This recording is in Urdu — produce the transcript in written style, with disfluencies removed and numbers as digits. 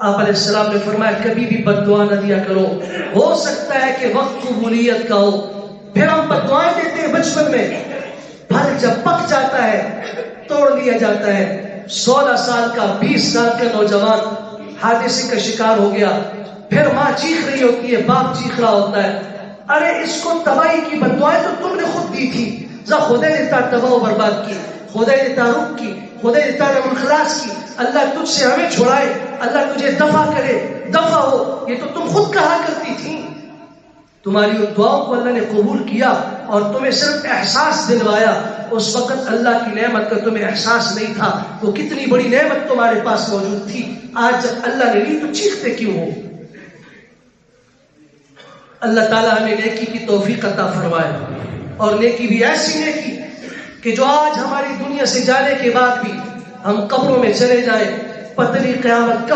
آپ علیہ السلام نے فرمایا کبھی بھی بد دعا نہ دیا کرو، ہو سکتا ہے کہ وقت قبولیت کا ہو۔ پھر ہم بد دعائیں دیتے ہیں بچپن میں، پھل جب پک جاتا ہے توڑ لیا جاتا ہے۔ 16 سال کا 20 سال کا نوجوان حادثے کا شکار ہو گیا، پھر ماں چیخ رہی ہوتی ہے، باپ چیخ رہا ہوتا ہے، ارے اس کو تباہی کی بد دعائیں تو تم نے خود دی تھی، خدا نے تباہ و برباد کی، خدا نے رک کی، خدا نے اخلاص کی، اللہ تجھ سے ہمیں چھڑائے، اللہ تجھے دفع کرے، دفع ہو، یہ تو تم خود کہا کرتی تھی۔ تمہاری ان دعاؤں کو اللہ نے قبول کیا اور تمہیں صرف احساس دلوایا۔ اس وقت اللہ کی نعمت کا تمہیں احساس نہیں تھا، وہ کتنی بڑی نعمت تمہارے پاس موجود تھی، آج جب اللہ نے لی تو چیختے کیوں ہو؟ اللہ تعالیٰ ہمیں نیکی کی توفیق عطا فرمائے، اور نیکی بھی ایسی نیکی کہ جو آج ہماری دنیا سے جانے کے بعد بھی ہم قبروں میں چلے جائیں، پتہ نہیں قیامت کب